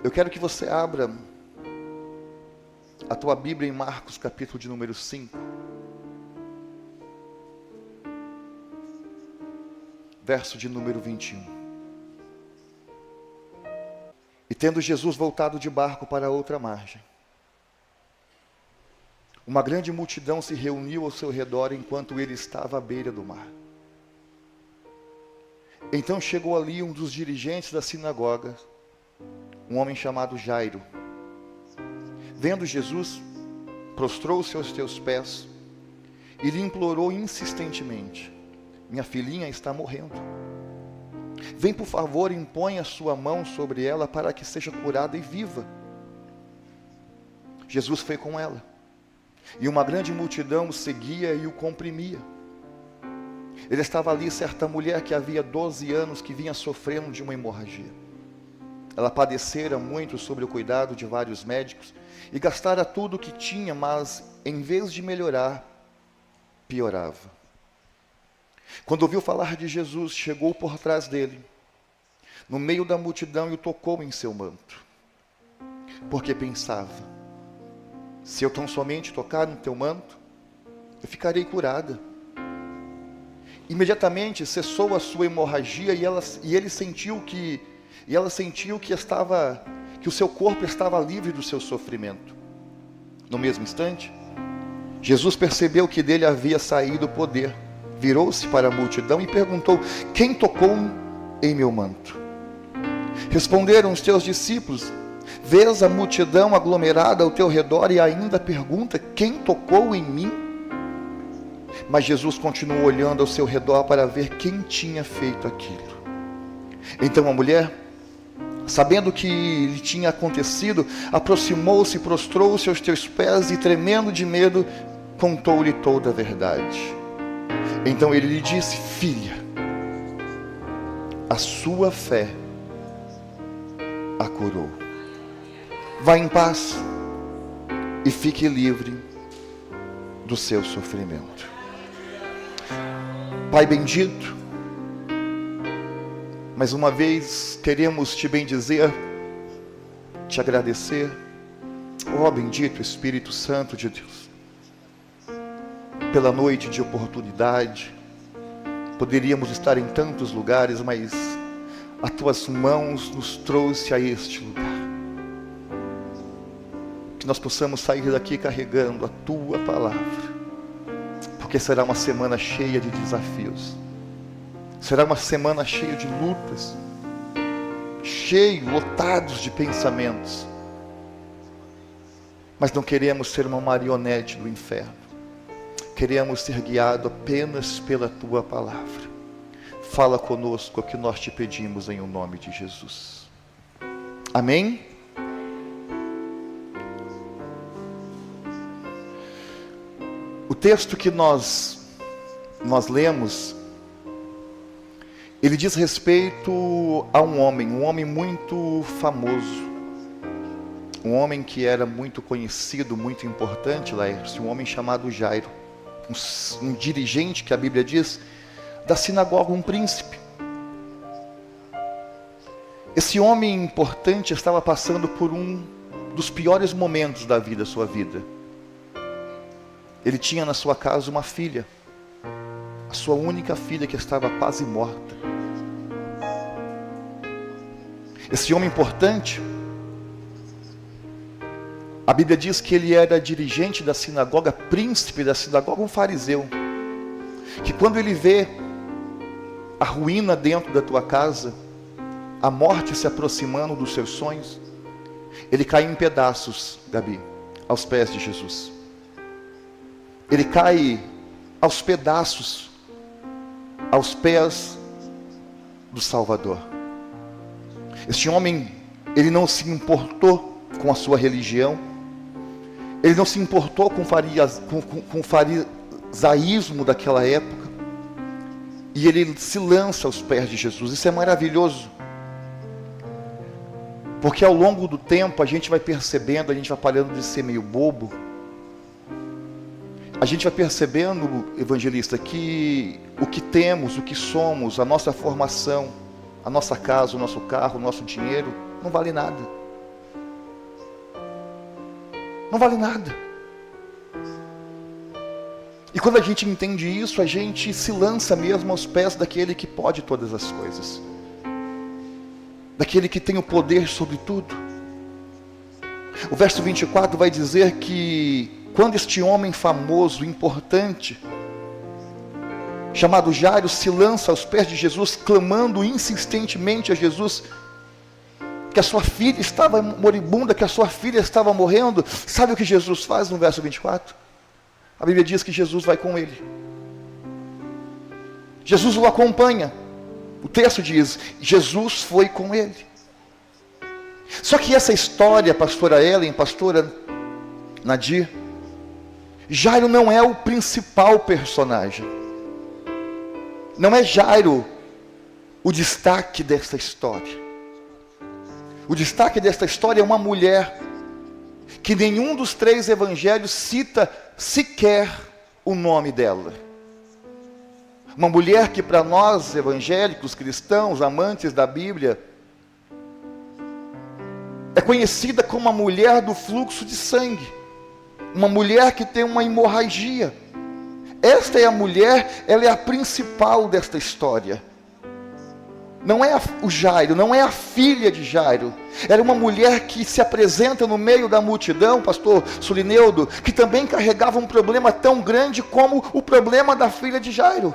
Eu quero que você abra a tua Bíblia em Marcos, capítulo de número 5. Verso de número 21. E tendo Jesus voltado de barco para outra margem, uma grande multidão se reuniu ao seu redor enquanto ele estava à beira do mar. Então chegou ali um dos dirigentes da sinagoga, um homem chamado Jairo. Vendo Jesus, prostrou-se aos teus pés e lhe implorou insistentemente: minha filhinha está morrendo. Vem, por favor, e impõe a sua mão sobre ela para que seja curada e viva. Jesus foi com ela, e uma grande multidão o seguia e o comprimia. Ele estava ali certa mulher que havia 12 anos que vinha sofrendo de uma hemorragia. Ela padecera muito sob o cuidado de vários médicos e gastara tudo o que tinha, mas em vez de melhorar, piorava. Quando ouviu falar de Jesus, chegou por trás dele, no meio da multidão, e o tocou em seu manto. Porque pensava: se eu tão somente tocar no teu manto, eu ficarei curada. Imediatamente cessou a sua hemorragia e ela sentiu que o seu corpo estava livre do seu sofrimento. No mesmo instante, Jesus percebeu que dele havia saído o poder. Virou-se para a multidão e perguntou: quem tocou em meu manto? Responderam os teus discípulos: vês a multidão aglomerada ao teu redor e ainda pergunta: quem tocou em mim? Mas Jesus continuou olhando ao seu redor para ver quem tinha feito aquilo. Então a mulher, sabendo o que lhe tinha acontecido, aproximou-se, prostrou-se aos teus pés e, tremendo de medo, contou-lhe toda a verdade. Então ele lhe disse: filha, a sua fé a curou. Vá em paz e fique livre do seu sofrimento. Pai bendito, mais uma vez queremos te bendizer, te agradecer, ó bendito Espírito Santo de Deus, pela noite de oportunidade. Poderíamos estar em tantos lugares, mas as tuas mãos nos trouxe a este lugar. Que nós possamos sair daqui carregando a tua palavra, porque será uma semana cheia de desafios. Será uma semana cheia de lutas, lotados de pensamentos. Mas não queremos ser uma marionete do inferno. Queremos ser guiados apenas pela tua palavra. Fala conosco o que nós te pedimos em o nome de Jesus. Amém? O texto que nós lemos, ele diz respeito a um homem muito famoso, um homem que era muito conhecido, muito importante, Laércio, um homem chamado Jairo, um dirigente, que a Bíblia diz, da sinagoga, um príncipe. Esse homem importante estava passando por um dos piores momentos da sua vida. Ele tinha na sua casa uma filha, a sua única filha, que estava quase morta. Esse homem importante, a Bíblia diz que ele era dirigente da sinagoga, príncipe da sinagoga, um fariseu, que quando ele vê a ruína dentro da tua casa, a morte se aproximando dos seus sonhos, ele cai em pedaços, Gabi, aos pés de Jesus. Ele cai aos pedaços, aos pés do Salvador. Este homem, ele não se importou com a sua religião, ele não se importou com o farisaísmo daquela época, e ele se lança aos pés de Jesus. Isso é maravilhoso, porque ao longo do tempo a gente vai percebendo, a gente vai parando de ser meio bobo, a gente vai percebendo, evangelista, que o que temos, o que somos, a nossa formação, a nossa casa, o nosso carro, o nosso dinheiro, não vale nada. Não vale nada. E quando a gente entende isso, a gente se lança mesmo aos pés daquele que pode todas as coisas, daquele que tem o poder sobre tudo. O verso 24 vai dizer que quando este homem famoso, importante, chamado Jairo, se lança aos pés de Jesus, clamando insistentemente a Jesus, que a sua filha estava moribunda, que a sua filha estava morrendo, sabe o que Jesus faz no verso 24? A Bíblia diz que Jesus vai com ele. Jesus o acompanha. O texto diz, Jesus foi com ele. Só que essa história, pastora Ellen, pastora Nadir, Jairo não é o principal personagem. Não é Jairo o destaque desta história. O destaque desta história é uma mulher que nenhum dos 3 evangelhos cita sequer o nome dela. Uma mulher que para nós evangélicos, cristãos, amantes da Bíblia, é conhecida como a mulher do fluxo de sangue. Uma mulher que tem uma hemorragia. Esta é a mulher, ela é a principal desta história. Não é o Jairo, não é a filha de Jairo. Era uma mulher que se apresenta no meio da multidão, pastor Sulineudo, que também carregava um problema tão grande como o problema da filha de Jairo.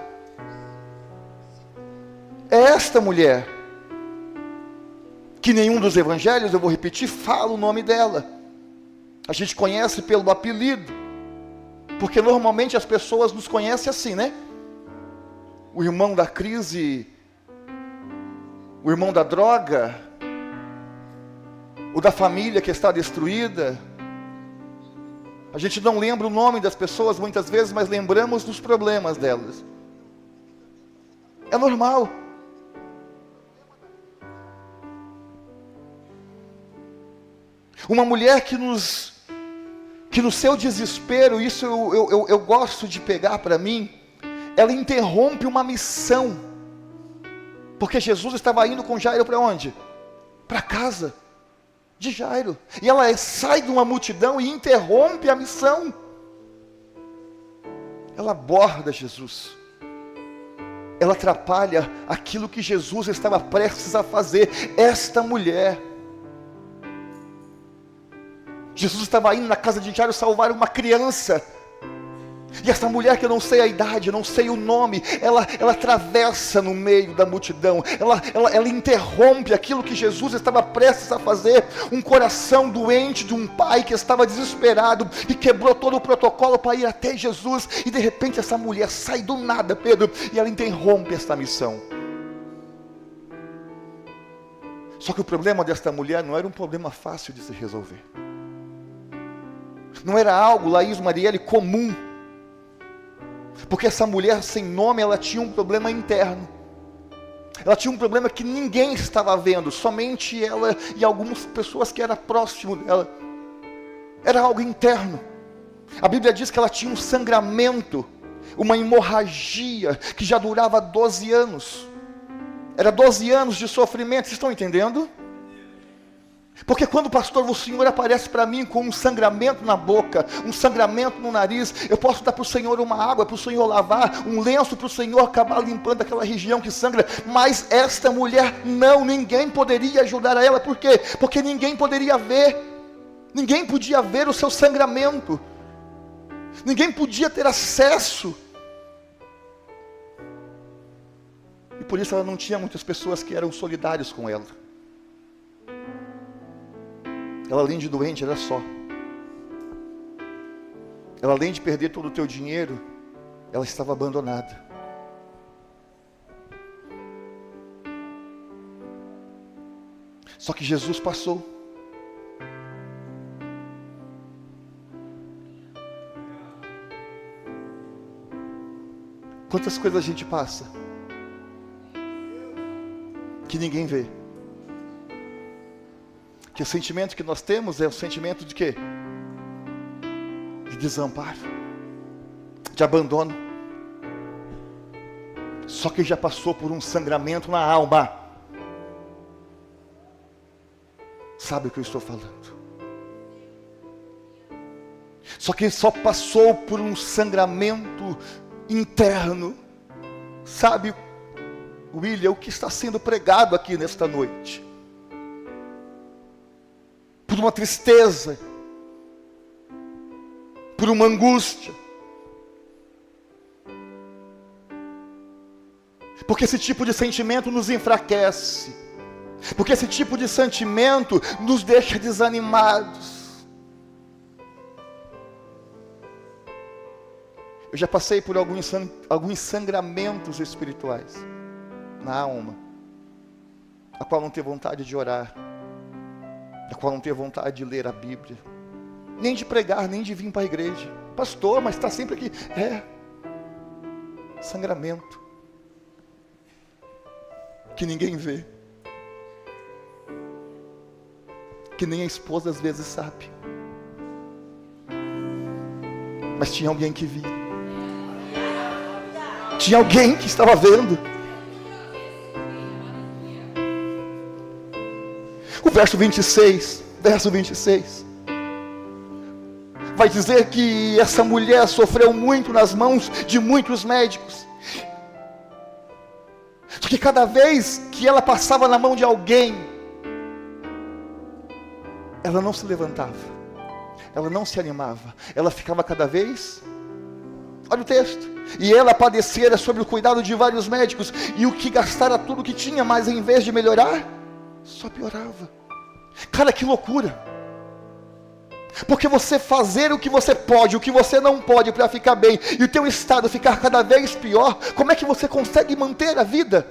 É esta mulher, que nenhum dos evangelhos, eu vou repetir, fala o nome dela. A gente conhece pelo apelido, porque normalmente as pessoas nos conhecem assim, né? O irmão da crise, o irmão da droga, o da família que está destruída. A gente não lembra o nome das pessoas muitas vezes, mas lembramos dos problemas delas. É normal. Uma mulher que no seu desespero, isso eu gosto de pegar para mim, ela interrompe uma missão. Porque Jesus estava indo com Jairo para onde? Para casa de Jairo. E ela sai de uma multidão e interrompe a missão. Ela aborda Jesus. Ela atrapalha aquilo que Jesus estava prestes a fazer. Esta mulher. Jesus estava indo na casa de Jairo salvar uma criança. E essa mulher, que eu não sei a idade, não sei o nome, ela atravessa no meio da multidão, ela interrompe aquilo que Jesus estava prestes a fazer. Um coração doente de um pai que estava desesperado e quebrou todo o protocolo para ir até Jesus, e de repente essa mulher sai do nada, Pedro, e ela interrompe esta missão. Só que o problema desta mulher não era um problema fácil de se resolver. Não era algo, Laís Marielle, comum. Porque essa mulher sem nome, ela tinha um problema interno. Ela tinha um problema que ninguém estava vendo, somente ela e algumas pessoas que eram próximo dela. Era algo interno. A Bíblia diz que ela tinha um sangramento, uma hemorragia que já durava 12 anos. Era 12 anos de sofrimento, vocês estão entendendo? Porque quando o Senhor aparece para mim com um sangramento na boca, um sangramento no nariz, eu posso dar para o Senhor uma água, para o Senhor lavar, um lenço para o Senhor acabar limpando aquela região que sangra. Mas esta mulher não, ninguém poderia ajudar a ela. Por quê? Porque ninguém poderia ver, ninguém podia ver o seu sangramento, ninguém podia ter acesso. E por isso ela não tinha muitas pessoas que eram solidárias com ela. Ela, além de doente, era só. Ela, além de perder todo o teu dinheiro, ela estava abandonada. Só que Jesus passou. Quantas coisas a gente passa que ninguém vê? Que o sentimento que nós temos é o sentimento de quê? De desamparo, de abandono. Só que já passou por um sangramento na alma. Sabe o que eu estou falando? Só que ele só passou por um sangramento interno. Sabe, William, o que está sendo pregado aqui nesta noite? Por uma tristeza, por uma angústia. Porque esse tipo de sentimento nos enfraquece. Porque esse tipo de sentimento nos deixa desanimados. Eu já passei por alguns sangramentos espirituais na alma, a qual não tenho vontade de orar, a qual não tenho vontade de ler a Bíblia, nem de pregar, nem de vir para a igreja. Pastor, mas está sempre aqui. Sangramento que ninguém vê, que nem a esposa às vezes sabe, mas tinha alguém que via. Tinha alguém que estava vendo. O verso 26 vai dizer que essa mulher sofreu muito nas mãos de muitos médicos. Só que cada vez que ela passava na mão de alguém, ela não se levantava, ela não se animava, ela ficava cada vez, olha o texto, e ela padecera sobre o cuidado de vários médicos, e o que gastara tudo que tinha, mas em vez de melhorar, só piorava. Cara, que loucura! Porque você fazer o que você pode, o que você não pode para ficar bem, e o teu estado ficar cada vez pior, como é que você consegue manter a vida?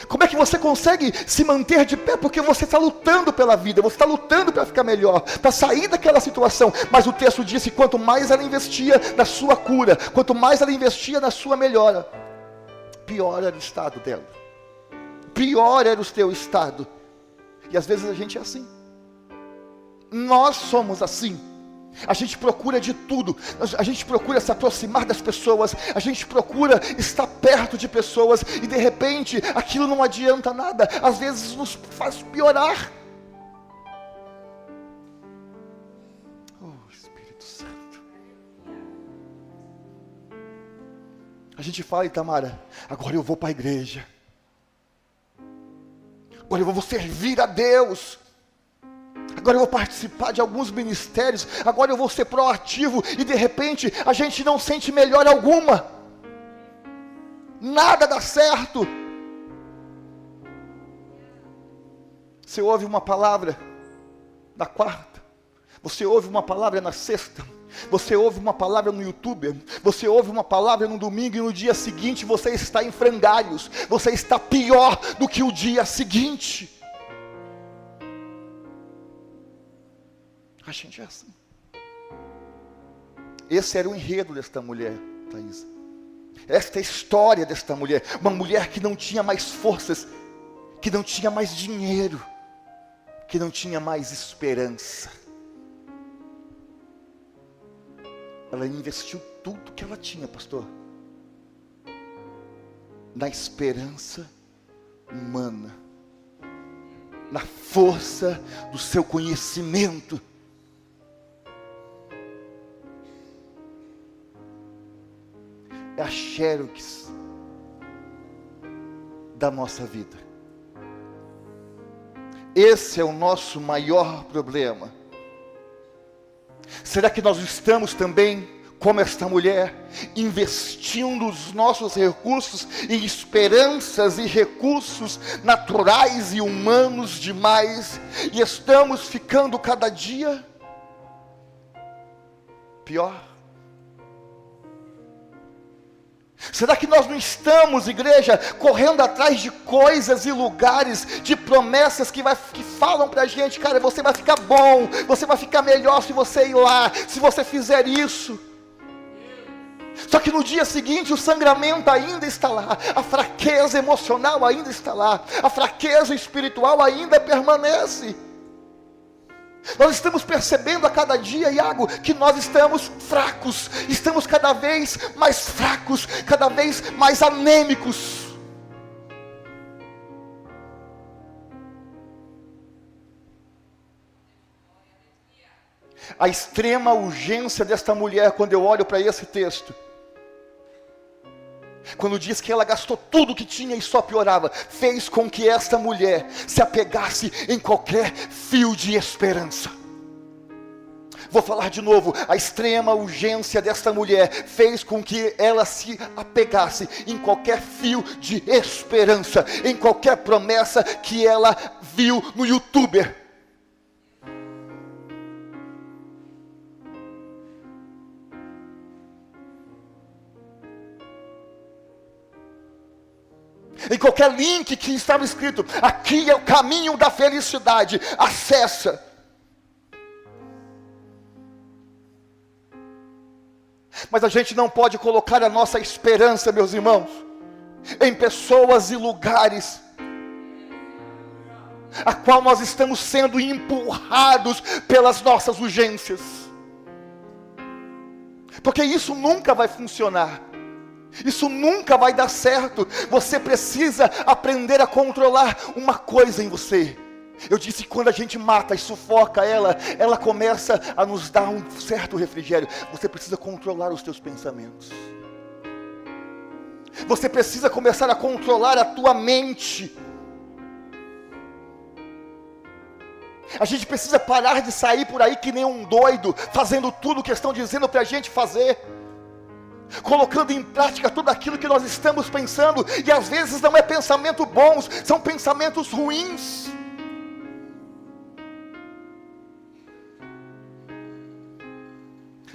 Como é que você consegue se manter de pé? Porque você está lutando pela vida, você está lutando para ficar melhor, para sair daquela situação. Mas o texto diz que quanto mais ela investia na sua cura, quanto mais ela investia na sua melhora, pior era o estado dela, pior era o teu estado. E às vezes a gente é assim, nós somos assim. A gente procura de tudo, a gente procura se aproximar das pessoas, a gente procura estar perto de pessoas, e de repente aquilo não adianta nada, às vezes nos faz piorar. Oh, Espírito Santo. A gente fala, Itamara, agora eu vou para a igreja, agora eu vou servir a Deus, agora eu vou participar de alguns ministérios, agora eu vou ser proativo, e de repente a gente não sente melhora alguma, nada dá certo. Você ouve uma palavra na quarta, você ouve uma palavra na sexta, você ouve uma palavra no YouTube, você ouve uma palavra no domingo, e no dia seguinte você está em frangalhos, você está pior do que o dia seguinte. A gente é assim. Esse era o enredo desta mulher, Thaís. Esta é a história desta mulher. Uma mulher que não tinha mais forças, que não tinha mais dinheiro, que não tinha mais esperança. Ela investiu tudo que ela tinha, pastor, na esperança humana, na força do seu conhecimento. É a xerox da nossa vida. Esse é o nosso maior problema. Será que nós estamos também, como esta mulher, investindo os nossos recursos em esperanças e recursos naturais e humanos demais, e estamos ficando cada dia pior? Será que nós não estamos, igreja, correndo atrás de coisas e lugares, de promessas que falam para a gente, cara, você vai ficar bom, você vai ficar melhor se você ir lá, se você fizer isso. Só que no dia seguinte o sangramento ainda está lá, a fraqueza emocional ainda está lá, a fraqueza espiritual ainda permanece. Nós estamos percebendo a cada dia, Iago, que nós estamos fracos, estamos cada vez mais fracos, cada vez mais anêmicos. A extrema urgência desta mulher, quando eu olho para esse texto, quando diz que ela gastou tudo que tinha e só piorava, fez com que esta mulher se apegasse em qualquer fio de esperança. Vou falar de novo, a extrema urgência desta mulher fez com que ela se apegasse em qualquer fio de esperança, em qualquer promessa que ela viu no YouTuber. Em qualquer link que estava escrito, aqui é o caminho da felicidade, acessa. Mas a gente não pode colocar a nossa esperança, meus irmãos, em pessoas e lugares a qual nós estamos sendo empurrados pelas nossas urgências, porque isso nunca vai funcionar. Isso nunca vai dar certo. Você precisa aprender a controlar uma coisa em você. Eu disse que quando a gente mata e sufoca ela começa a nos dar um certo refrigério. Você precisa controlar os teus pensamentos. Você precisa começar a controlar a tua mente. A gente precisa parar de sair por aí que nem um doido, fazendo tudo o que estão dizendo para a gente fazer, colocando em prática tudo aquilo que nós estamos pensando, e às vezes não é pensamento bons, são pensamentos ruins.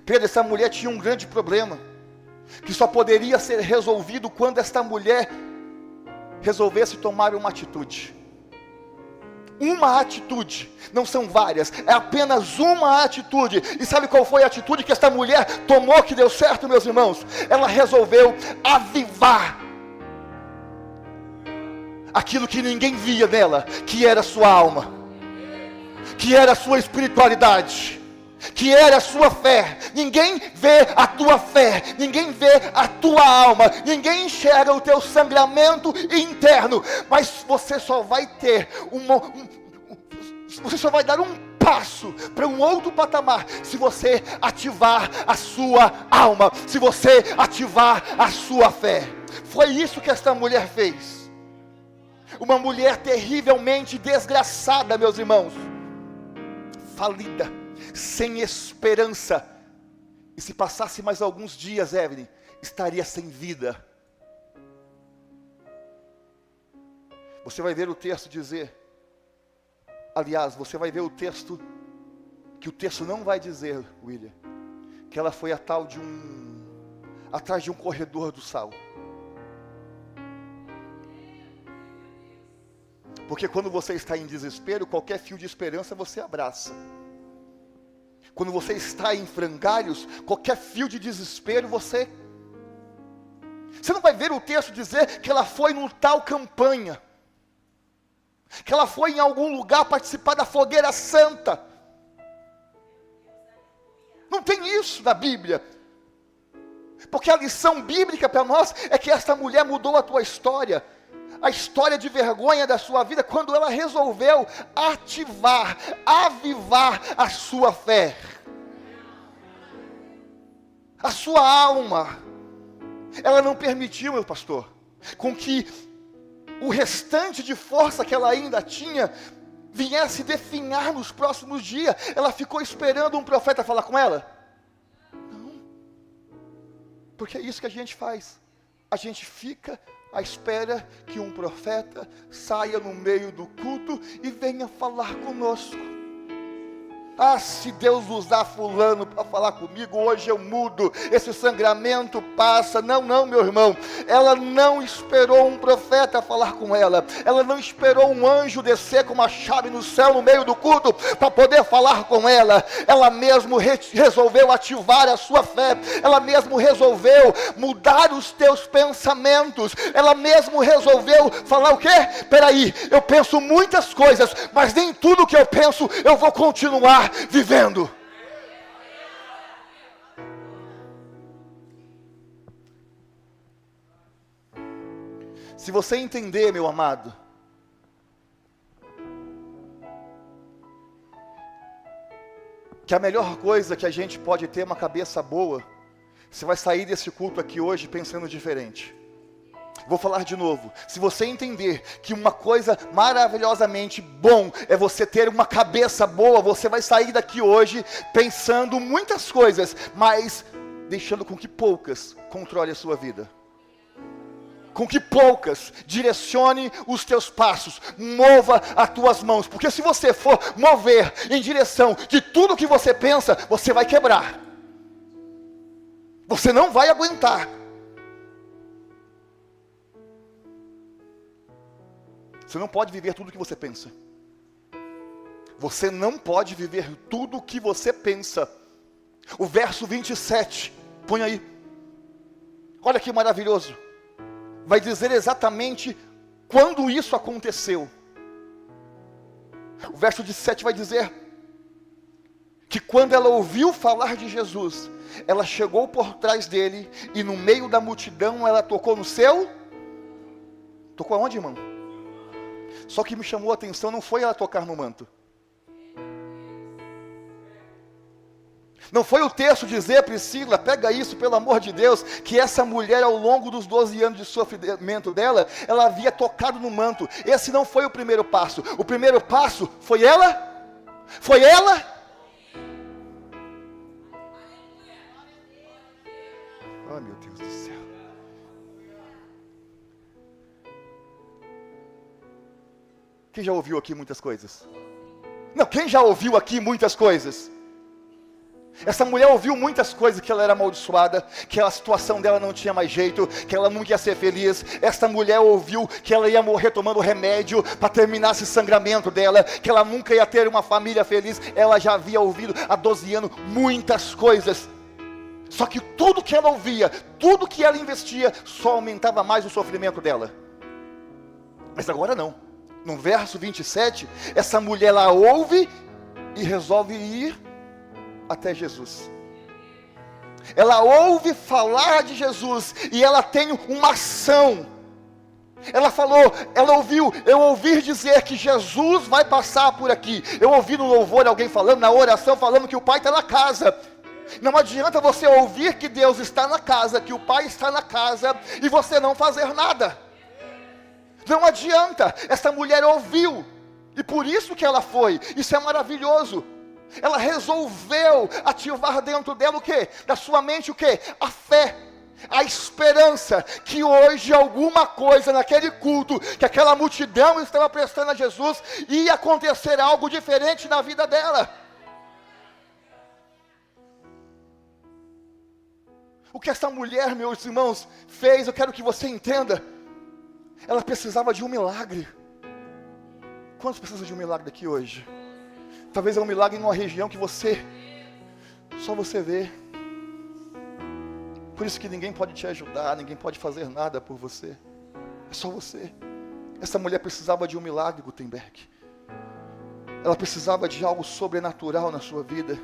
Pedro, essa mulher tinha um grande problema, que só poderia ser resolvido quando esta mulher resolvesse tomar uma atitude. Uma atitude, não são várias, é apenas uma atitude. E sabe qual foi a atitude que esta mulher tomou que deu certo, meus irmãos? Ela resolveu avivar aquilo que ninguém via nela, que era a sua alma, que era a sua espiritualidade, que era a sua fé. Ninguém vê a tua fé, ninguém vê a tua alma, ninguém enxerga o teu sangramento interno, mas você só vai ter você só vai dar um passo para um outro patamar se você ativar a sua alma, se você ativar a sua fé. Foi isso que esta mulher fez. Uma mulher terrivelmente desgraçada, meus irmãos, falida, sem esperança, e se passasse mais alguns dias, Evelyn, estaria sem vida. Você vai ver o texto dizer, aliás, você vai ver o texto, que o texto não vai dizer, William, que ela foi atrás de um corredor do sal. Porque quando você está em desespero, qualquer fio de esperança você abraça. Quando você está em frangalhos, qualquer fio de desespero você não vai ver o texto dizer que ela foi num tal campanha, que ela foi em algum lugar participar da fogueira santa. Não tem isso na Bíblia. Porque a lição bíblica para nós é que esta mulher mudou a tua história, a história de vergonha da sua vida, quando ela resolveu avivar a sua fé, a sua alma. Ela não permitiu, meu pastor, com que o restante de força que ela ainda tinha viesse definhar nos próximos dias. Ela ficou esperando um profeta falar com ela? Não, porque é isso que a gente faz. A gente fica à espera que um profeta saia no meio do culto e venha falar conosco. Ah, se Deus usar fulano para falar comigo, hoje eu mudo, esse sangramento passa. Não, meu irmão, ela não esperou um profeta falar com ela, ela não esperou um anjo descer com uma chave no céu no meio do culto para poder falar com ela. Ela mesmo resolveu ativar a sua fé, ela mesmo resolveu mudar os teus pensamentos, ela mesmo resolveu falar o quê? Peraí, eu penso muitas coisas, mas nem tudo que eu penso eu vou continuar vivendo. Se você entender, meu amado, que a melhor coisa que a gente pode ter é uma cabeça boa. Você vai sair desse culto aqui hoje pensando diferente. Vou falar de novo. Se você entender que uma coisa maravilhosamente bom é você ter uma cabeça boa, você vai sair daqui hoje pensando muitas coisas, mas deixando com que poucas controle a sua vida. Com que poucas direcione os teus passos, mova as tuas mãos, porque se você for mover em direção de tudo que você pensa, você vai quebrar. Você não vai aguentar. Você não pode viver tudo o que você pensa. Você não pode viver tudo o que você pensa. O verso 27, põe aí. Olha que maravilhoso. Vai dizer exatamente quando isso aconteceu. O verso 17 vai dizer que quando ela ouviu falar de Jesus, ela chegou por trás dele e no meio da multidão ela tocou no seu... Tocou aonde, irmão? Só que me chamou a atenção não foi ela tocar no manto. Não foi o texto dizer, Priscila, pega isso pelo amor de Deus, que essa mulher ao longo dos 12 anos de sofrimento dela, ela havia tocado no manto. Esse não foi o primeiro passo. O primeiro passo foi ela? Foi ela? Oh, meu Deus do céu. Quem já ouviu aqui muitas coisas? Não, quem já ouviu aqui muitas coisas? Essa mulher ouviu muitas coisas, que ela era amaldiçoada, que a situação dela não tinha mais jeito, que ela nunca ia ser feliz. Essa mulher ouviu que ela ia morrer tomando remédio para terminar esse sangramento dela, que ela nunca ia ter uma família feliz. Ela já havia ouvido há 12 anos muitas coisas. Só que tudo que ela ouvia, tudo que ela investia, só aumentava mais o sofrimento dela. Mas agora não. No verso 27, essa mulher ela ouve e resolve ir até Jesus. Ela ouve falar de Jesus e ela tem uma ação. Ela falou, ela ouviu, eu ouvi dizer que Jesus vai passar por aqui. Eu ouvi no louvor alguém falando, na oração, falando que o Pai está na casa. Não adianta você ouvir que Deus está na casa, que o Pai está na casa e você não fazer nada. Não adianta. Essa mulher ouviu e por isso que ela foi. Isso é maravilhoso. Ela resolveu ativar dentro dela o quê? Da sua mente o quê? A fé, a esperança que hoje alguma coisa naquele culto, que aquela multidão estava prestando a Jesus, ia acontecer algo diferente na vida dela. O que essa mulher, meus irmãos, fez, eu quero que você entenda. Ela precisava de um milagre. Quantos precisam de um milagre aqui hoje? Talvez é um milagre em uma região que só você vê. Por isso que ninguém pode te ajudar, ninguém pode fazer nada por você. É só você. Essa mulher precisava de um milagre, Gutenberg. Ela precisava de algo sobrenatural na sua vida.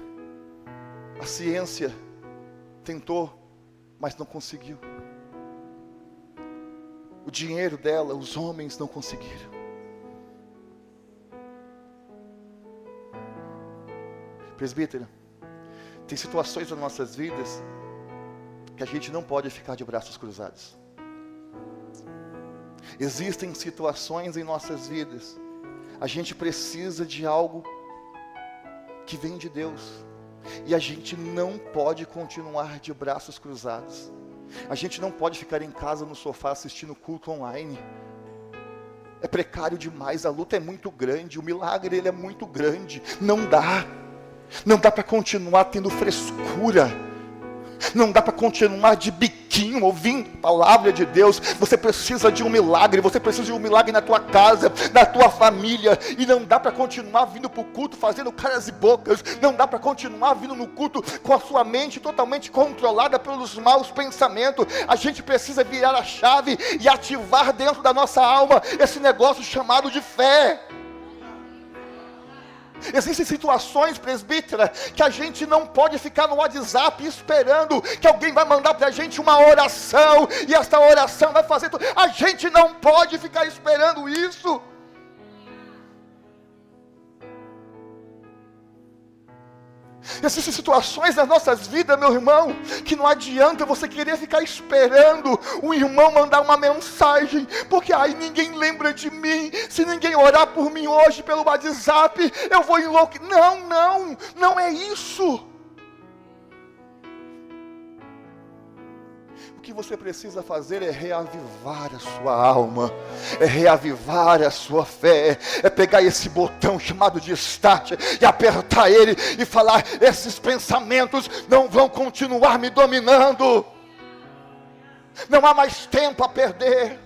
A ciência tentou, mas não conseguiu. O dinheiro dela, os homens não conseguiram. Presbítero, tem situações nas nossas vidas que a gente não pode ficar de braços cruzados. Existem situações em nossas vidas, a gente precisa de algo que vem de Deus, e a gente não pode continuar de braços cruzados. A gente não pode ficar em casa no sofá assistindo culto online. É precário demais, a luta é muito grande, o milagre ele é muito grande. Não dá para continuar tendo frescura. Não dá para continuar de biquinho ouvindo a palavra de Deus. Você precisa de um milagre. Você precisa de um milagre na tua casa, na tua família. E não dá para continuar vindo para o culto fazendo caras e bocas. Não dá para continuar vindo no culto com a sua mente totalmente controlada pelos maus pensamentos. A gente precisa virar a chave e ativar dentro da nossa alma esse negócio chamado de fé. Existem situações, presbítera, que a gente não pode ficar no WhatsApp esperando que alguém vai mandar para a gente uma oração, e essa oração vai fazer tudo. A gente não pode ficar esperando isso. Existem situações nas nossas vidas, meu irmão, que não adianta você querer ficar esperando o irmão mandar uma mensagem, porque aí ninguém lembra de mim, se ninguém orar por mim hoje pelo WhatsApp, eu vou enlouquecer. Não é isso. O que você precisa fazer é reavivar a sua alma, é reavivar a sua fé, é pegar esse botão chamado de start e apertar ele e falar: esses pensamentos não vão continuar me dominando, não há mais tempo a perder.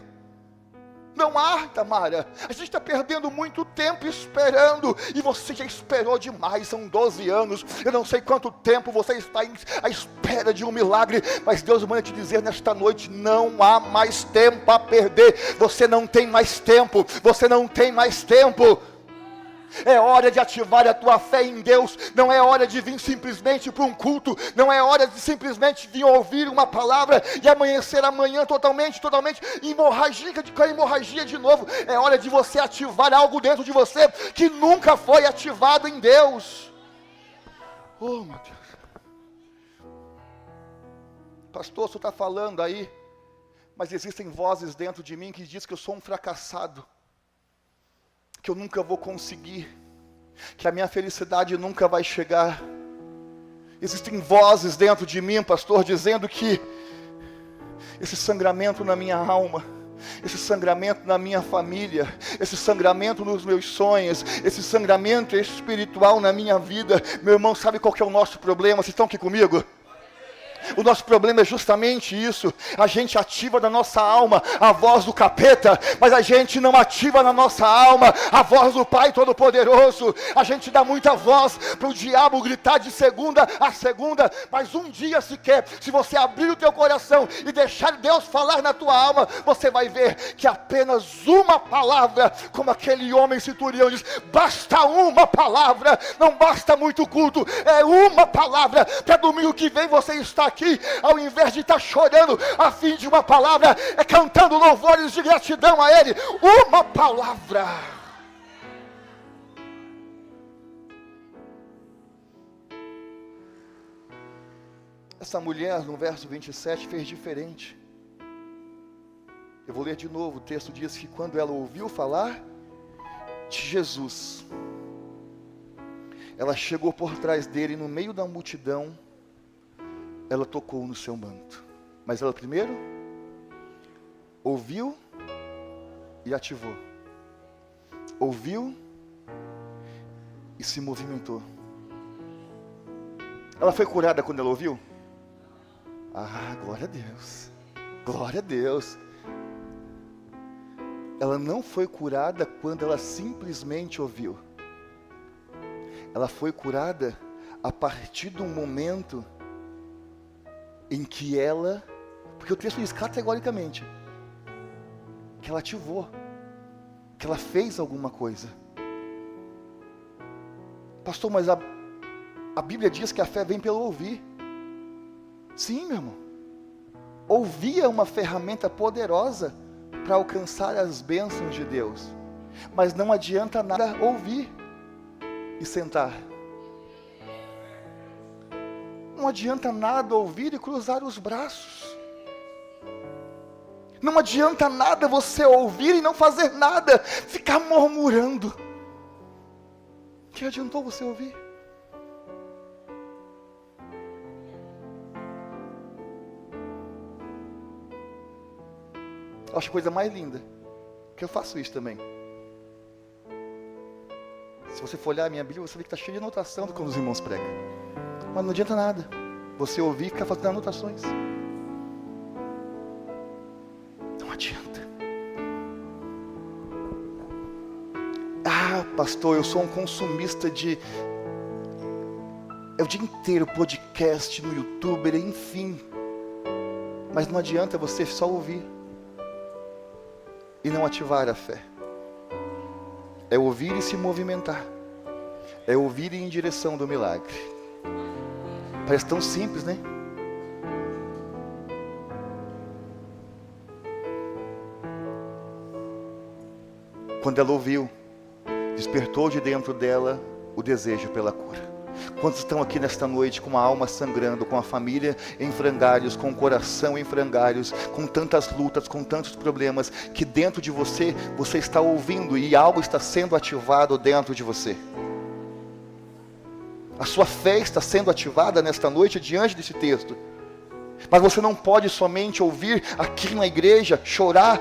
Não há, Tamara, a gente está perdendo muito tempo esperando, e você já esperou demais, são 12 anos, eu não sei quanto tempo você está à espera de um milagre, mas Deus manda te dizer nesta noite: não há mais tempo a perder, você não tem mais tempo, você não tem mais tempo. É hora de ativar a tua fé em Deus. Não é hora de vir simplesmente para um culto. Não é hora de simplesmente vir ouvir uma palavra e amanhecer amanhã totalmente com a hemorragia de novo. É hora de você ativar algo dentro de você que nunca foi ativado em Deus. Oh, meu Deus. Pastor, você está falando aí, mas existem vozes dentro de mim que dizem que eu sou um fracassado, que eu nunca vou conseguir, que a minha felicidade nunca vai chegar. Existem vozes dentro de mim, pastor, dizendo que esse sangramento na minha alma, esse sangramento na minha família, esse sangramento nos meus sonhos, esse sangramento espiritual na minha vida, meu irmão, sabe qual que é o nosso problema? Vocês estão aqui comigo? O nosso problema é justamente isso. A gente ativa na nossa alma a voz do capeta, mas a gente não ativa na nossa alma a voz do Pai Todo-Poderoso. A gente dá muita voz para o diabo gritar de segunda a segunda, mas um dia sequer, se você abrir o teu coração e deixar Deus falar na tua alma, você vai ver que apenas uma palavra, como aquele homem centurião diz: basta uma palavra, não basta muito culto, é uma palavra. Para domingo que vem você está aqui, ao invés de estar chorando a fim de uma palavra, é cantando louvores de gratidão a Ele. Uma palavra. Essa mulher, no verso 27, fez diferente. Eu vou ler de novo. O texto diz que quando ela ouviu falar de Jesus, ela chegou por trás dele, no meio da multidão, ela tocou no seu manto. Mas ela primeiro ouviu e ativou. Ouviu e se movimentou. Ela foi curada quando ela ouviu? Ah, glória a Deus. Glória a Deus. Ela não foi curada quando ela simplesmente ouviu. Ela foi curada a partir do momento em que ela, porque o texto diz categoricamente, que ela ativou, que ela fez alguma coisa. Pastor, mas a Bíblia diz que a fé vem pelo ouvir. Sim, meu irmão. Ouvir é uma ferramenta poderosa para alcançar as bênçãos de Deus. Mas não adianta nada ouvir e sentar. Não adianta nada ouvir e cruzar os braços. Não adianta nada você ouvir e não fazer nada, ficar murmurando. O que adiantou você ouvir? Eu acho a coisa mais linda, que eu faço isso também. Se você for olhar a minha Bíblia, você vê que está cheio de anotação quando os irmãos pregam. Mas não adianta nada você ouvir e ficar fazendo anotações. Não adianta. Ah, pastor, eu sou um consumista de... É o dia inteiro podcast no YouTube, enfim. Mas não adianta você só ouvir e não ativar a fé. É ouvir e se movimentar. É ouvir e ir em direção do milagre. Parece tão simples, né? Quando ela ouviu, despertou de dentro dela o desejo pela cura. Quantos estão aqui nesta noite com a alma sangrando, com a família em frangalhos, com o coração em frangalhos, com tantas lutas, com tantos problemas, que dentro de você, você está ouvindo e algo está sendo ativado dentro de você? A sua fé está sendo ativada nesta noite diante desse texto. Mas você não pode somente ouvir aqui na igreja, chorar,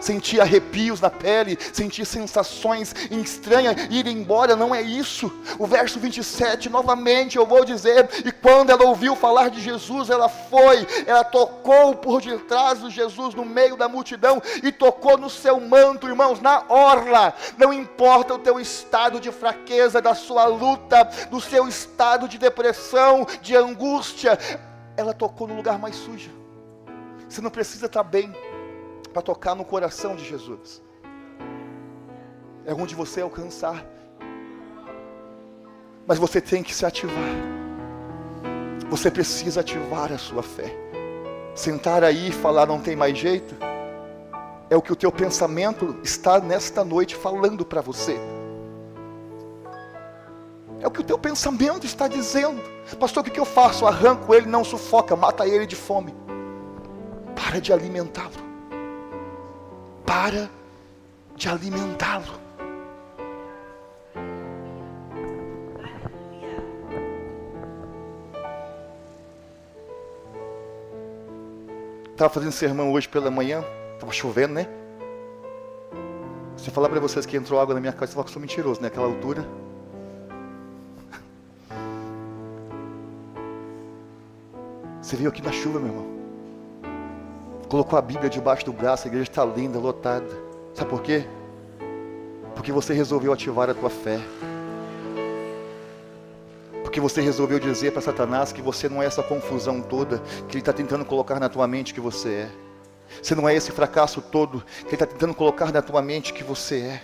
sentir arrepios na pele, sentir sensações estranhas e ir embora. Não é isso. O verso 27, novamente eu vou dizer: e quando ela ouviu falar de Jesus, ela tocou por detrás de Jesus no meio da multidão e tocou no seu manto, irmãos, na orla. Não importa o teu estado de fraqueza, da sua luta, do seu estado de depressão, de angústia, ela tocou no lugar mais sujo. Você não precisa estar bem para tocar no coração de Jesus. É onde você alcançar. Mas você tem que se ativar. Você precisa ativar a sua fé. Sentar aí e falar não tem mais jeito, é o que o teu pensamento está nesta noite falando para você. É o que o teu pensamento está dizendo. Pastor, o que eu faço? Arranco ele, não sufoca, mata ele de fome. Para de alimentá-lo. Para de alimentá-lo. Estava fazendo sermão hoje pela manhã, estava chovendo, né? Se eu falar para vocês que entrou água na minha casa, você fala que eu sou mentiroso, né? Aquela altura. Você veio aqui na chuva, meu irmão. Colocou a Bíblia debaixo do braço, a igreja está linda, lotada. Sabe por quê? Porque você resolveu ativar a tua fé. Porque você resolveu dizer para Satanás que você não é essa confusão toda que ele está tentando colocar na tua mente que você é. Você não é esse fracasso todo que ele está tentando colocar na tua mente que você é.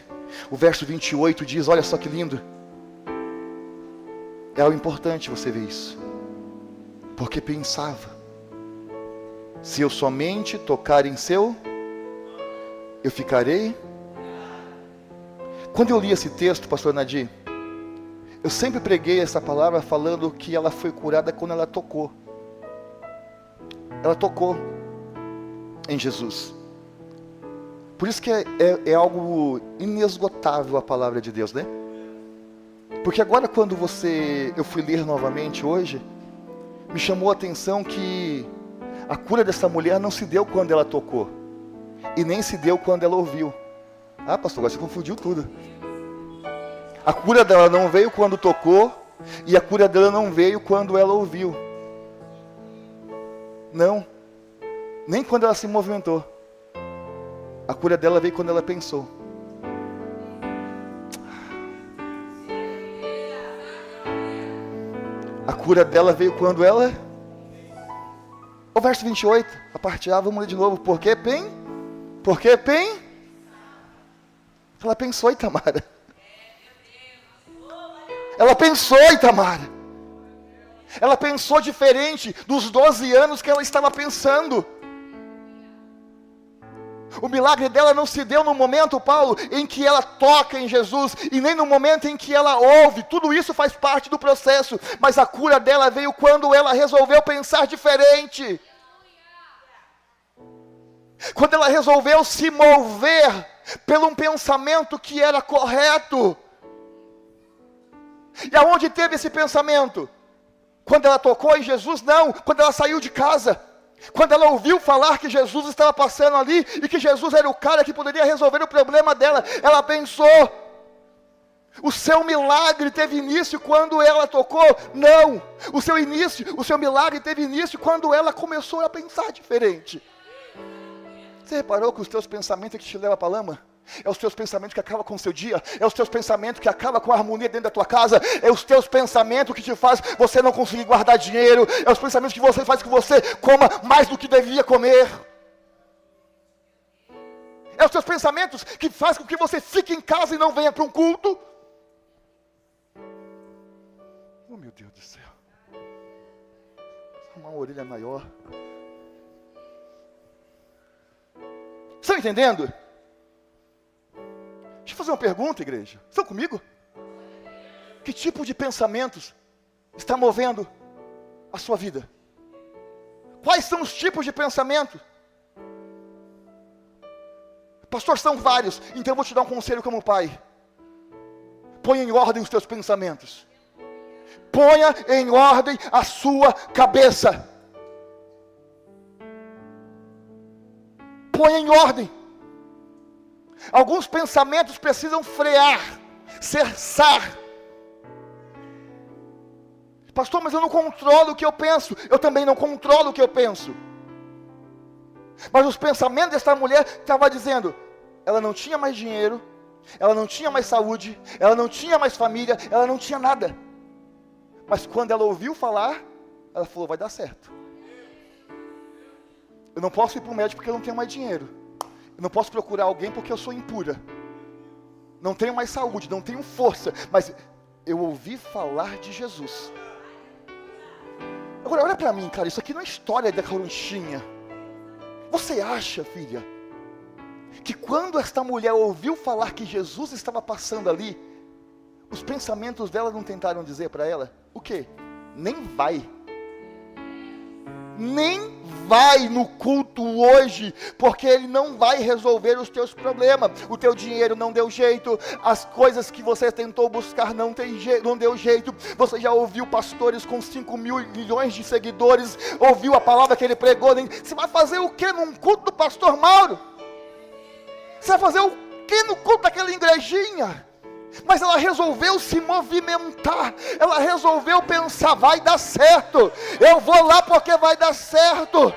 O verso 28 diz, olha só que lindo. É algo importante você ver isso. Porque pensava, se eu somente tocar em seu, eu ficarei. Quando eu li esse texto, pastor Nadir, eu sempre preguei essa palavra falando que ela foi curada quando ela tocou. Ela tocou em Jesus. Por isso que é algo inesgotável a palavra de Deus, né? Porque agora quando eu fui ler novamente hoje, me chamou a atenção que a cura dessa mulher não se deu quando ela tocou, e nem se deu quando ela ouviu. Ah, pastor, agora você confundiu tudo. A cura dela não veio quando tocou, e a cura dela não veio quando ela ouviu. Não, nem quando ela se movimentou. A cura dela veio quando ela pensou. A cura dela veio quando ela... O verso 28, a parte A, vamos ler de novo. Por que bem? Ela pensou, Itamara. Ela pensou, Itamara. Ela pensou diferente dos 12 anos que ela estava pensando. O milagre dela não se deu no momento, Paulo, em que ela toca em Jesus, e nem no momento em que ela ouve. Tudo isso faz parte do processo, mas a cura dela veio quando ela resolveu pensar diferente. Quando ela resolveu se mover pelo um pensamento que era correto. E aonde teve esse pensamento? Quando ela tocou em Jesus? Não, quando ela saiu de casa. Quando ela ouviu falar que Jesus estava passando ali e que Jesus era o cara que poderia resolver o problema dela, ela pensou. O seu milagre teve início quando ela tocou? Não. O seu milagre teve início quando ela começou a pensar diferente. Você reparou que os teus pensamentos é que te levam para a lama? É os teus pensamentos que acabam com o seu dia. É os teus pensamentos que acabam com a harmonia dentro da tua casa. É os teus pensamentos que te faz você não conseguir guardar dinheiro. É os pensamentos que você faz que você coma mais do que devia comer. É os teus pensamentos que faz com que você fique em casa e não venha para um culto. Oh, meu Deus do céu. Uma orelha maior. Estão entendendo? Deixa eu fazer uma pergunta, igreja. Estão comigo? Que tipo de pensamentos está movendo a sua vida? Quais são os tipos de pensamento? Pastor, são vários, então eu vou te dar um conselho como pai. Ponha em ordem os teus pensamentos. Ponha em ordem a sua cabeça. Ponha em ordem. Alguns pensamentos precisam frear, cessar. Pastor, mas eu não controlo o que eu penso. Eu também não controlo o que eu penso. Mas os pensamentos dessa mulher estavam dizendo, ela não tinha mais dinheiro, ela não tinha mais saúde, ela não tinha mais família, ela não tinha nada. Mas quando ela ouviu falar, ela falou, vai dar certo. Eu não posso ir para o médico porque eu não tenho mais dinheiro. Eu não posso procurar alguém porque eu sou impura. Não tenho mais saúde, não tenho força. Mas eu ouvi falar de Jesus. Agora olha para mim, cara, isso aqui não é história da caronchinha. Você acha, filha, que quando esta mulher ouviu falar que Jesus estava passando ali, os pensamentos dela não tentaram dizer para ela, o quê? Nem vai. Nem vai no culto hoje, porque ele não vai resolver os teus problemas. O teu dinheiro não deu jeito, as coisas que você tentou buscar não deu jeito. Você já ouviu pastores com 5 milhões de seguidores, ouviu a palavra que ele pregou. Você vai fazer o que num culto do pastor Mauro? Você vai fazer o que no culto daquela igrejinha? Mas ela resolveu se movimentar, ela resolveu pensar, vai dar certo, eu vou lá porque vai dar certo.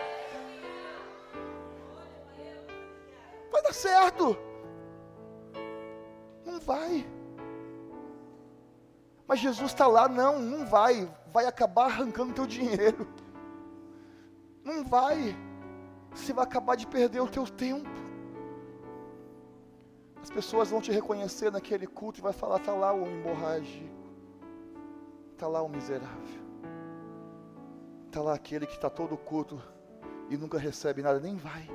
Vai dar certo. Não vai. Mas Jesus está lá, não vai, vai acabar arrancando teu dinheiro. Não vai, você vai acabar de perder o teu tempo. As pessoas vão te reconhecer naquele culto e vai falar, está lá o hemorrágico, está lá o miserável, está lá aquele que está todo culto e nunca recebe nada, nem vai.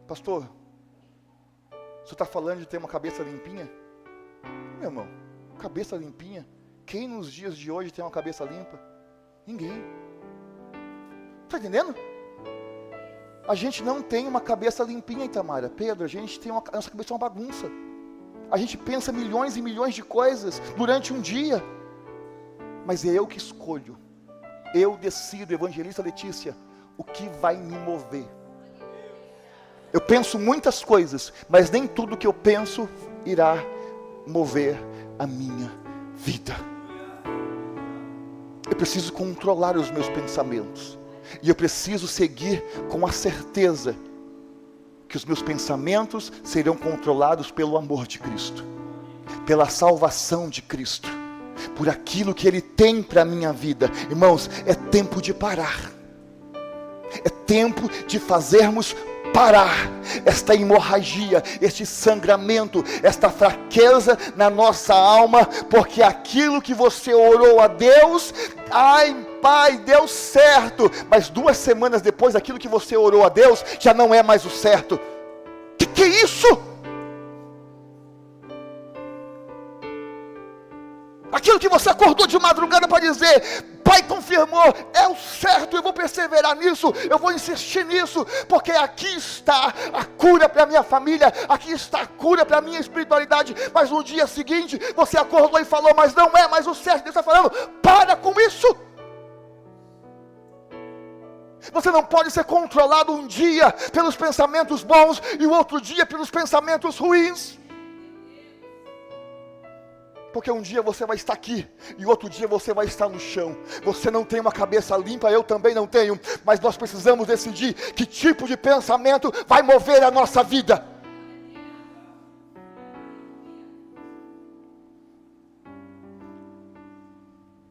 Pastor, o senhor está falando de ter uma cabeça limpinha? Meu irmão, cabeça limpinha? Quem nos dias de hoje tem uma cabeça limpa? Ninguém. Está entendendo? A gente não tem uma cabeça limpinha, Itamara. Pedro, a gente tem a nossa cabeça é uma bagunça. A gente pensa milhões e milhões de coisas durante um dia. Mas é eu que escolho. Eu decido, evangelista Letícia, o que vai me mover. Eu penso muitas coisas, mas nem tudo que eu penso irá mover a minha vida. Eu preciso controlar os meus pensamentos. E eu preciso seguir com a certeza que os meus pensamentos serão controlados pelo amor de Cristo, pela salvação de Cristo, por aquilo que Ele tem para a minha vida. Irmãos, é tempo de parar. É tempo de fazermos parar esta hemorragia, este sangramento, esta fraqueza na nossa alma, porque aquilo que você orou a Deus, ai Pai, deu certo, mas 2 semanas depois, aquilo que você orou a Deus, já não é mais o certo. Que é isso? Aquilo que você acordou de madrugada para dizer, Pai confirmou, é o certo, eu vou perseverar nisso, eu vou insistir nisso, porque aqui está a cura para a minha família, aqui está a cura para a minha espiritualidade. Mas no dia seguinte, você acordou e falou, mas não é mais o certo. Deus está falando, para com isso. Você não pode ser controlado um dia pelos pensamentos bons e o outro dia pelos pensamentos ruins. Porque um dia você vai estar aqui e outro dia você vai estar no chão. Você não tem uma cabeça limpa, eu também não tenho. Mas nós precisamos decidir que tipo de pensamento vai mover a nossa vida.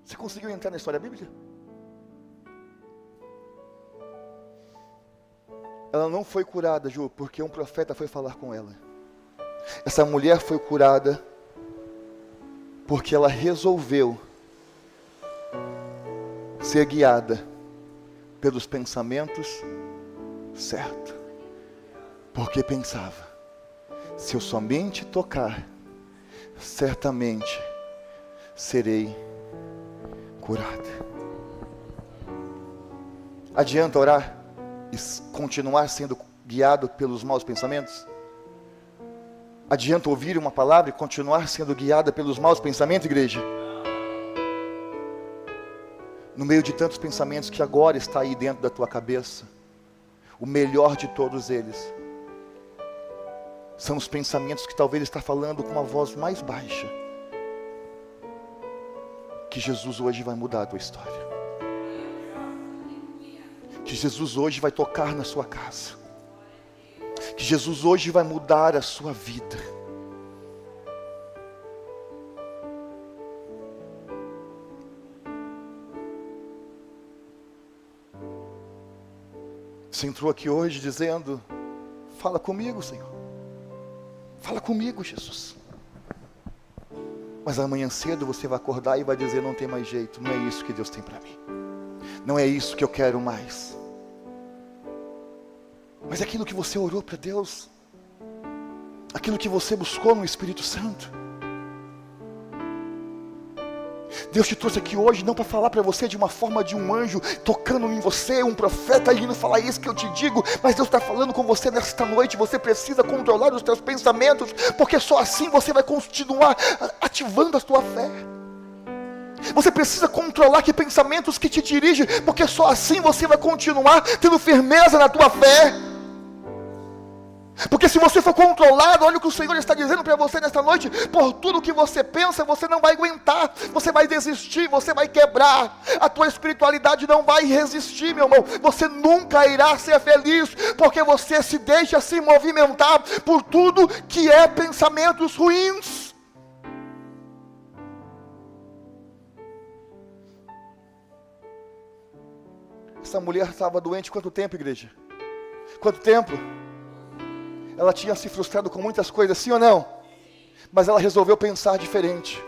Você conseguiu entrar na história bíblica? Ela não foi curada, Ju, porque um profeta foi falar com ela. Essa mulher foi curada porque ela resolveu ser guiada pelos pensamentos certos. Porque pensava, se eu somente tocar certamente serei curada. Adianta orar e continuar sendo guiado pelos maus pensamentos? Adianta ouvir uma palavra e continuar sendo guiada pelos maus pensamentos, igreja? No meio de tantos pensamentos que agora está aí dentro da tua cabeça, o melhor de todos eles são os pensamentos que talvez está falando com uma voz mais baixa, que Jesus hoje vai mudar a tua história, que Jesus hoje vai tocar na sua casa, que Jesus hoje vai mudar a sua vida. Você entrou aqui hoje dizendo: fala comigo, Senhor, fala comigo, Jesus. Mas amanhã cedo você vai acordar e vai dizer: não tem mais jeito, não é isso que Deus tem para mim, não é isso que eu quero mais. Mas aquilo que você orou para Deus, aquilo que você buscou no Espírito Santo, Deus te trouxe aqui hoje não para falar para você de uma forma de um anjo tocando em você, um profeta indo falar isso que eu te digo, mas Deus está falando com você nesta noite. Você precisa controlar os teus pensamentos, porque só assim você vai continuar ativando a tua fé. Você precisa controlar que pensamentos que te dirigem, porque só assim você vai continuar tendo firmeza na tua fé. Porque se você for controlado, olha o que o Senhor está dizendo para você nesta noite: por tudo que você pensa, você não vai aguentar, você vai desistir, você vai quebrar, a tua espiritualidade não vai resistir, meu irmão. Você nunca irá ser feliz, porque você se deixa se movimentar por tudo que é pensamentos ruins. Essa mulher estava doente quanto tempo, igreja? Quanto tempo? Ela tinha se frustrado com muitas coisas, sim ou não? Mas ela resolveu pensar diferente.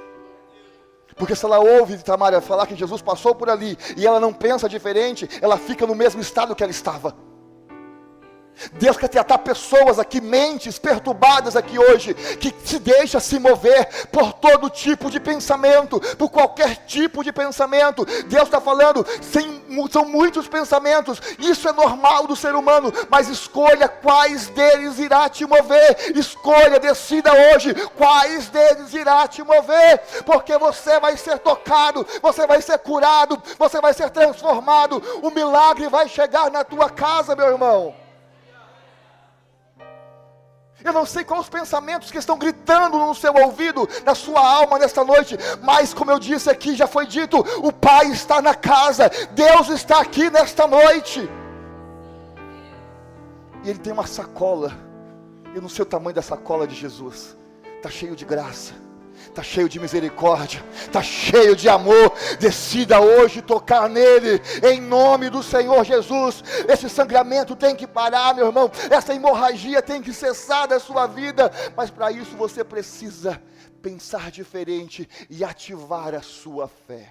Porque se ela ouve Tamara falar que Jesus passou por ali, e ela não pensa diferente, ela fica no mesmo estado que ela estava. Deus quer tratar pessoas aqui, mentes perturbadas aqui hoje, que se deixa se mover por todo tipo de pensamento, por qualquer tipo de pensamento. Deus está falando, são muitos pensamentos, isso é normal do ser humano, mas escolha quais deles irá te mover. Escolha, decida hoje quais deles irá te mover, porque você vai ser tocado, você vai ser curado, você vai ser transformado. O milagre vai chegar na tua casa, meu irmão. Eu não sei quais os pensamentos que estão gritando no seu ouvido, na sua alma nesta noite, mas como eu disse aqui, já foi dito, o Pai está na casa, Deus está aqui nesta noite. E Ele tem uma sacola, eu não sei o tamanho da sacola de Jesus, está cheio de graça, está cheio de misericórdia, está cheio de amor. Decida hoje tocar nele, em nome do Senhor Jesus. Esse sangramento tem que parar, meu irmão, essa hemorragia tem que cessar da sua vida, mas para isso você precisa pensar diferente e ativar a sua fé.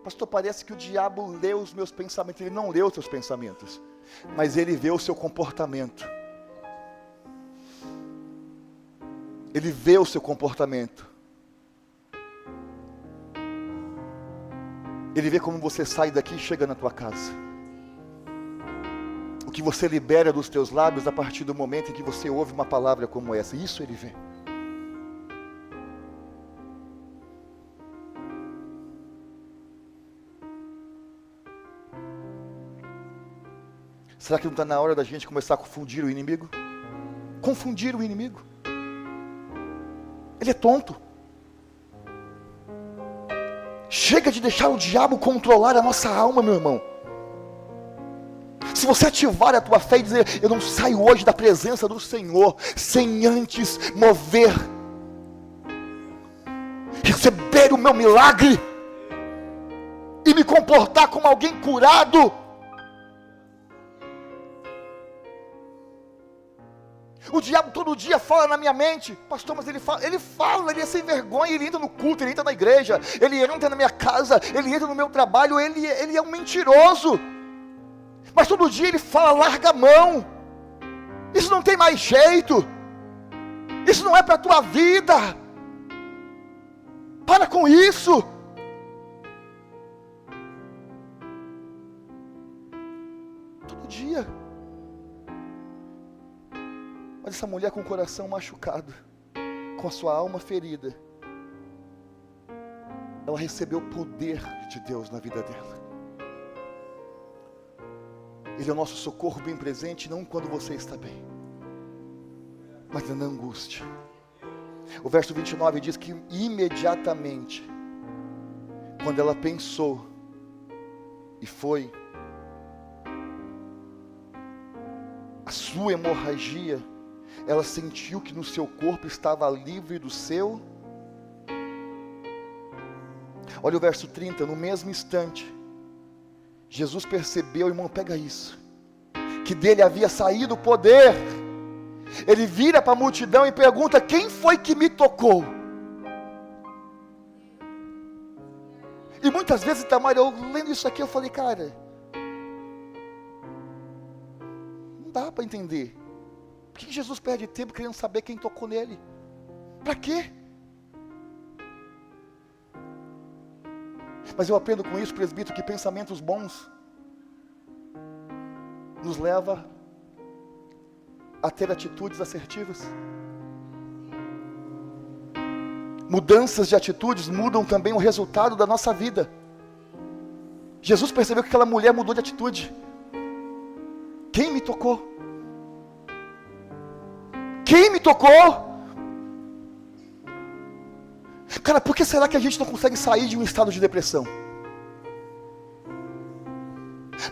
Pastor, parece que o diabo lê os meus pensamentos. Ele não lê os seus pensamentos, mas ele vê o seu comportamento. Ele vê o seu comportamento. Ele vê como você sai daqui e chega na tua casa. O que você libera dos teus lábios a partir do momento em que você ouve uma palavra como essa. Isso Ele vê. Será que não está na hora da gente começar a confundir o inimigo? Confundir o inimigo. Ele é tonto. Chega de deixar o diabo controlar a nossa alma, meu irmão. Se você ativar a tua fé e dizer: eu não saio hoje da presença do Senhor sem antes mover, receber o meu milagre e me comportar como alguém curado. O diabo todo dia fala na minha mente: pastor, mas ele é sem vergonha, ele entra no culto, ele entra na igreja, ele entra na minha casa, ele entra no meu trabalho, ele é um mentiroso. Mas todo dia ele fala: larga a mão, isso não tem mais jeito. Isso não é para a tua vida. Para com isso. Todo dia. Mas essa mulher com o coração machucado, com a sua alma ferida, ela recebeu o poder de Deus na vida dela. Ele é o nosso socorro bem presente, não quando você está bem, mas na angústia. O verso 29 diz que imediatamente, quando ela pensou e foi, a sua hemorragia, ela sentiu que no seu corpo estava livre do seu. Olha o verso 30, no mesmo instante, Jesus percebeu, irmão, pega isso, que dele havia saído o poder. Ele vira para a multidão e pergunta: quem foi que me tocou? E muitas vezes, Itamar, eu lendo isso aqui, eu falei, cara, não dá para entender. Por que Jesus perde tempo querendo saber quem tocou nele? Para quê? Mas eu aprendo com isso, presbítero, que pensamentos bons nos leva a ter atitudes assertivas. Mudanças de atitudes mudam também o resultado da nossa vida. Jesus percebeu que aquela mulher mudou de atitude. Quem me tocou? Quem me tocou? Cara, por que será que a gente não consegue sair de um estado de depressão?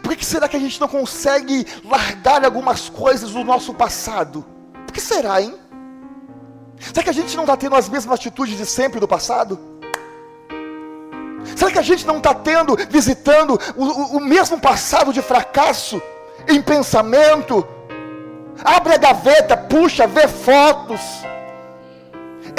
Por que será que a gente não consegue largar algumas coisas do nosso passado? Por que será, hein? Será que a gente não está tendo as mesmas atitudes de sempre do passado? Será que a gente não está visitando o mesmo passado de fracasso em pensamento? Abre a gaveta, puxa, vê fotos.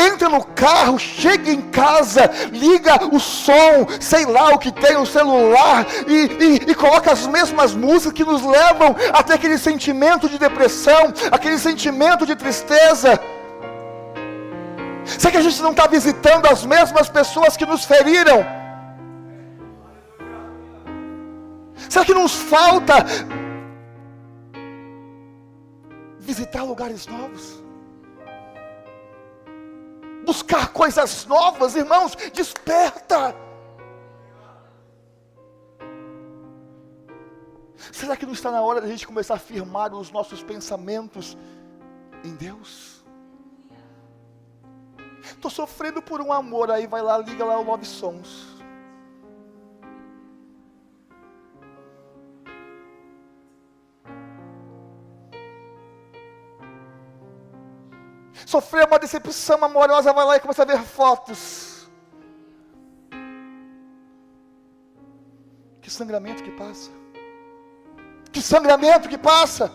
Entra no carro, chega em casa, liga o som, sei lá o que tem no celular, e coloca as mesmas músicas que nos levam a ter aquele sentimento de depressão, aquele sentimento de tristeza. Será que a gente não está visitando as mesmas pessoas que nos feriram? Será que nos falta visitar lugares novos? Buscar coisas novas, irmãos, desperta. Será que não está na hora da gente começar a firmar os nossos pensamentos em Deus? Estou sofrendo por um amor, aí vai lá, liga lá o Love Songs. Sofreu uma decepção amorosa, vai lá e começa a ver fotos. Que sangramento que passa. Que sangramento que passa.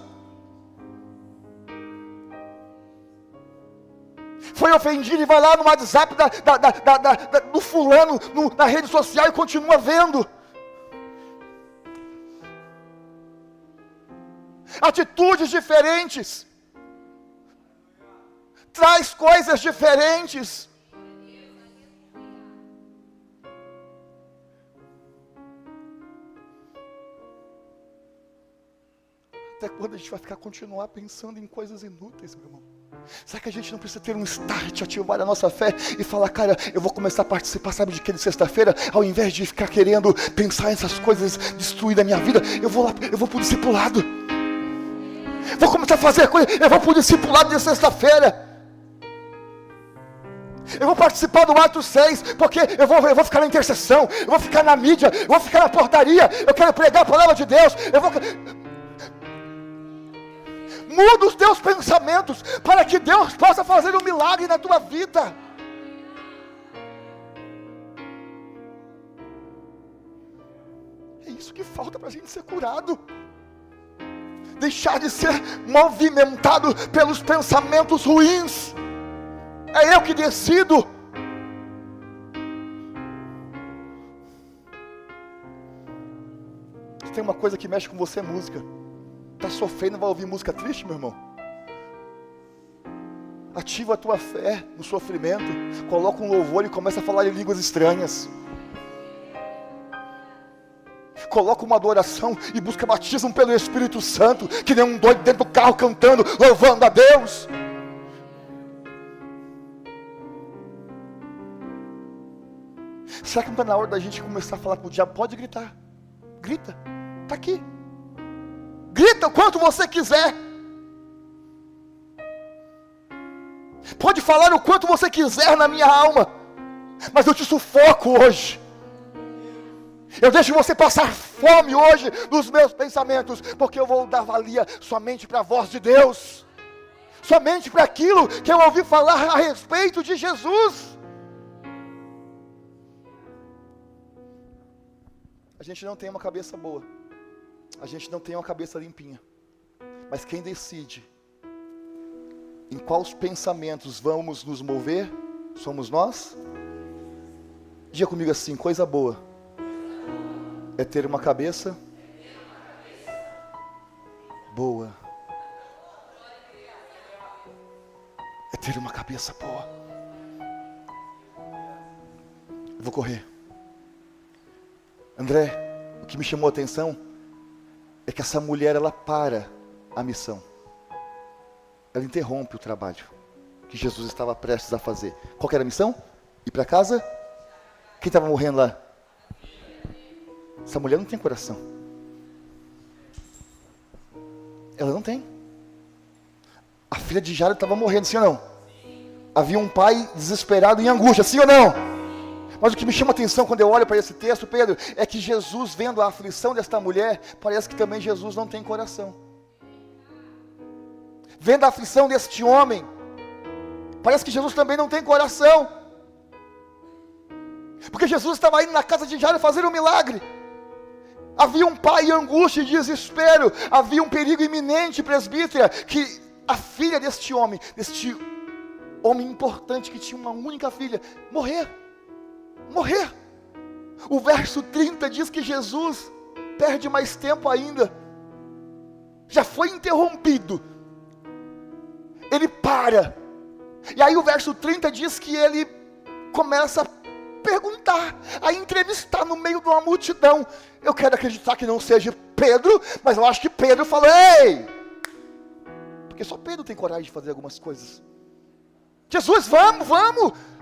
Foi ofendido e vai lá no WhatsApp do fulano, na rede social, e continua vendo. Atitudes diferentes. Traz coisas diferentes. Até quando a gente vai continuar pensando em coisas inúteis, meu irmão? Será que a gente não precisa ter um start, ativar a nossa fé e falar, cara, eu vou começar a participar, sabe de que, de sexta-feira? Ao invés de ficar querendo pensar nessas coisas, destruir a minha vida, eu vou lá, eu vou pro discipulado. Vou começar a fazer coisa, eu vou pro discipulado de sexta-feira. Eu vou participar do Atos 6, porque eu vou ficar na intercessão, eu vou ficar na mídia, eu vou ficar na portaria, eu quero pregar a palavra de Deus, Muda os teus pensamentos, para que Deus possa fazer um milagre na tua vida. É isso que falta para a gente ser curado. Deixar de ser movimentado pelos pensamentos ruins. É eu que decido. Se tem uma coisa que mexe com você, é música. Está sofrendo, vai ouvir música triste, meu irmão? Ativa a tua fé no sofrimento. Coloca um louvor e começa a falar em línguas estranhas. Coloca uma adoração e busca batismo pelo Espírito Santo, que nem um doido dentro do carro cantando, louvando a Deus. Será que não está na hora da gente começar a falar para o diabo? Pode gritar, grita, está aqui, grita o quanto você quiser, pode falar o quanto você quiser na minha alma, mas eu te sufoco hoje. Eu deixo você passar fome hoje nos meus pensamentos, porque eu vou dar valia somente para a voz de Deus, somente para aquilo que eu ouvi falar a respeito de Jesus. A gente não tem uma cabeça boa, a gente não tem uma cabeça limpinha, mas quem decide em quais pensamentos vamos nos mover, somos nós. Diga comigo assim: coisa boa é ter uma cabeça boa. É ter uma cabeça boa. Eu vou correr. André, o que me chamou a atenção é que essa mulher, ela para a missão. Ela interrompe o trabalho que Jesus estava prestes a fazer. Qual que era a missão? Ir para casa? Quem estava morrendo lá? Essa mulher não tem coração. Ela não tem. A filha de Jairo estava morrendo, sim ou não? Havia um pai desesperado em angústia, sim ou não? Mas o que me chama a atenção quando eu olho para esse texto, Pedro, é que Jesus, vendo a aflição desta mulher, parece que também Jesus não tem coração. Vendo a aflição deste homem, parece que Jesus também não tem coração. Porque Jesus estava indo na casa de Jairo fazer um milagre. Havia um pai em angústia e desespero. Havia um perigo iminente, presbítera, que a filha deste homem importante que tinha uma única filha, morrer. O verso 30 diz que Jesus perde mais tempo ainda. Já foi interrompido. Ele para. E aí o verso 30 diz que ele começa a perguntar, a entrevistar no meio de uma multidão. Eu quero acreditar que não seja Pedro, mas eu acho que Pedro falou: ei! Porque só Pedro tem coragem de fazer algumas coisas. Jesus, vamos.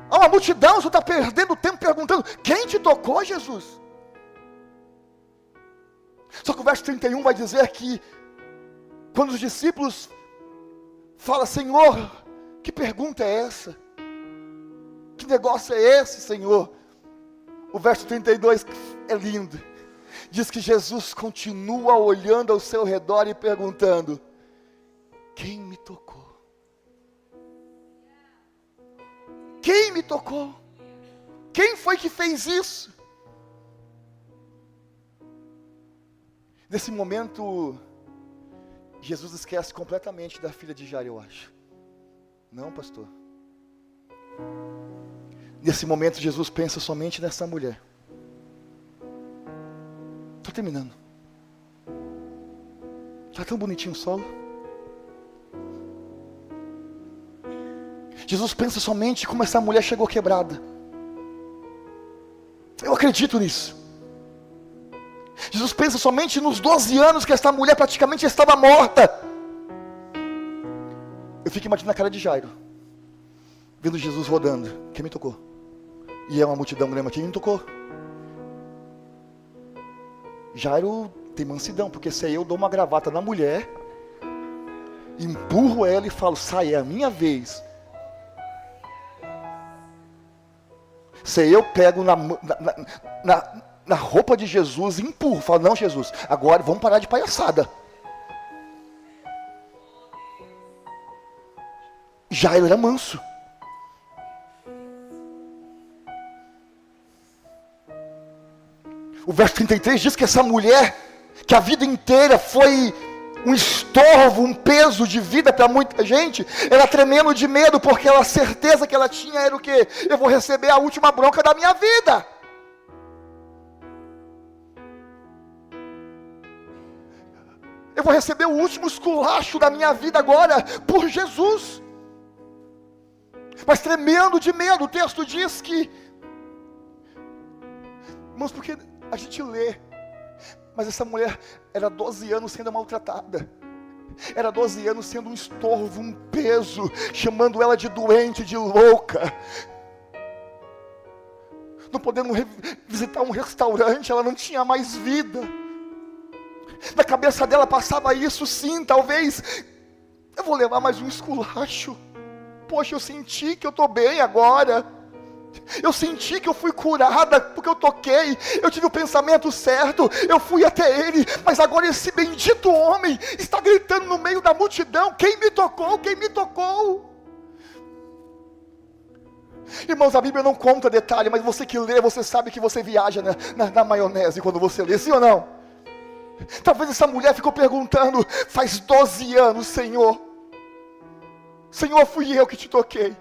Há uma multidão, você está perdendo tempo perguntando: quem te tocou, Jesus? Só que o verso 31 vai dizer que quando os discípulos falam: Senhor, que pergunta é essa? Que negócio é esse, Senhor? O verso 32 é lindo. Diz que Jesus continua olhando ao seu redor e perguntando: quem me tocou? Quem me tocou? Quem foi que fez isso? Nesse momento, Jesus esquece completamente da filha de Jairo, eu acho. Não, pastor. Nesse momento, Jesus pensa somente nessa mulher. Estou terminando. Está tão bonitinho o solo. Jesus pensa somente como essa mulher chegou quebrada. Eu acredito nisso. Jesus pensa somente nos 12 anos que essa mulher praticamente estava morta. Eu fico imaginando a cara de Jairo, vendo Jesus rodando. Quem me tocou? E é uma multidão grande. Quem me tocou? Jairo tem mansidão, porque se eu dou uma gravata na mulher, empurro ela e falo: sai, é a minha vez. Se eu pego na roupa de Jesus e empurro, falo: não, Jesus, agora vamos parar de palhaçada. Jairo era manso. O verso 33 diz que essa mulher, que a vida inteira foi um estorvo, um peso de vida para muita gente, ela tremendo de medo, porque a certeza que ela tinha era o quê? Eu vou receber a última bronca da minha vida. Eu vou receber o último esculacho da minha vida agora, por Jesus. mas tremendo de medo. O texto diz que, irmãos, porque a gente lê, mas essa mulher era 12 anos sendo maltratada, era 12 anos sendo um estorvo, um peso, chamando ela de doente, de louca, não podendo visitar um restaurante, ela não tinha mais vida. Na cabeça dela passava isso, sim, talvez, eu vou levar mais um esculacho. Poxa, eu senti que eu estou bem agora, eu senti que eu fui curada, porque eu toquei, eu tive o pensamento certo, eu fui até ele, mas agora esse bendito homem está gritando no meio da multidão, quem me tocou, quem me tocou? Irmãos, a Bíblia não conta detalhe, mas você que lê, você sabe que você viaja na maionese quando você lê, sim ou não? Talvez essa mulher ficou perguntando, faz 12 anos, Senhor, fui eu que te toquei.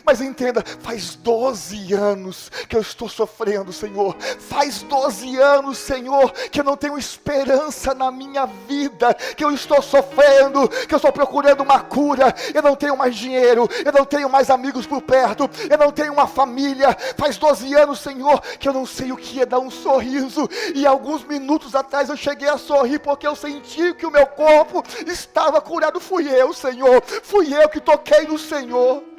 Mas entenda, faz 12 anos que eu estou sofrendo, Senhor. Faz 12 anos, Senhor, que eu não tenho esperança na minha vida, que eu estou sofrendo, que eu estou procurando uma cura. Eu não tenho mais dinheiro, eu não tenho mais amigos por perto, eu não tenho uma família. Faz 12 anos, Senhor, que eu não sei o que é dar um sorriso. E alguns minutos atrás eu cheguei a sorrir porque eu senti que o meu corpo estava curado. Fui eu, Senhor, fui eu que toquei no Senhor.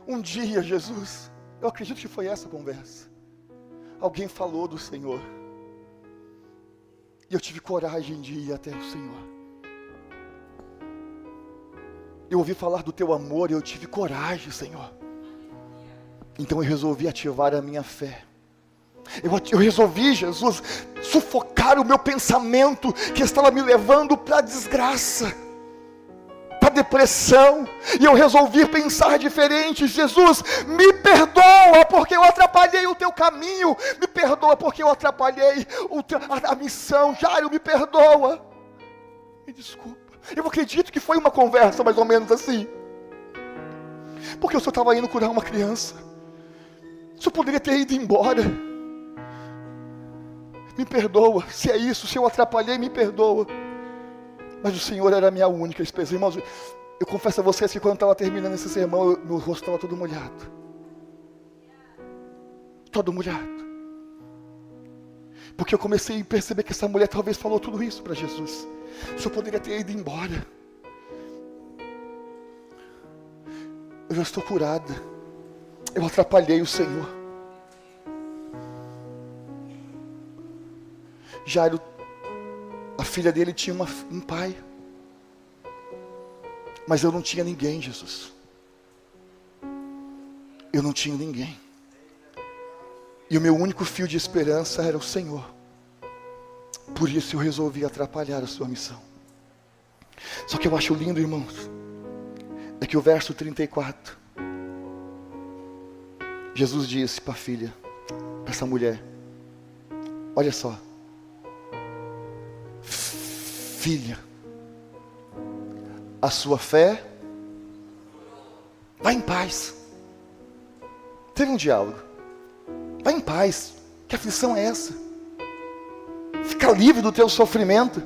Um dia, Jesus, eu acredito que foi essa conversa, alguém falou do Senhor, e eu tive coragem de ir até o Senhor. Eu ouvi falar do teu amor e eu tive coragem, Senhor. Então eu resolvi ativar a minha fé. Eu resolvi, Jesus, sufocar o meu pensamento que estava me levando para a desgraça, depressão, e eu resolvi pensar diferente. Jesus, me perdoa porque eu atrapalhei o teu caminho, me perdoa porque eu atrapalhei a missão. Jairo, me perdoa, me desculpa. Eu acredito que foi uma conversa mais ou menos assim, porque o Senhor estava indo curar uma criança, o Senhor poderia ter ido embora. Me perdoa, se é isso, se eu atrapalhei, me perdoa. Mas o Senhor era a minha única esperança. Irmãos, eu confesso a vocês que quando eu estava terminando esse sermão, meu rosto estava todo molhado. Todo molhado. Porque eu comecei a perceber que essa mulher talvez falou tudo isso para Jesus. O Senhor poderia ter ido embora. Eu já estou curada. Eu atrapalhei o Senhor. Jairo, a filha dele tinha um pai, mas eu não tinha ninguém, Jesus. Eu não tinha ninguém. E o meu único fio de esperança era o Senhor. Por isso eu resolvi atrapalhar a sua missão. Só que eu acho lindo, irmãos, é que o verso 34, Jesus disse para a filha, para essa mulher, olha só, filha, a sua fé, vai em paz. Teve um diálogo, vai em paz, que aflição é essa? Fica livre do teu sofrimento.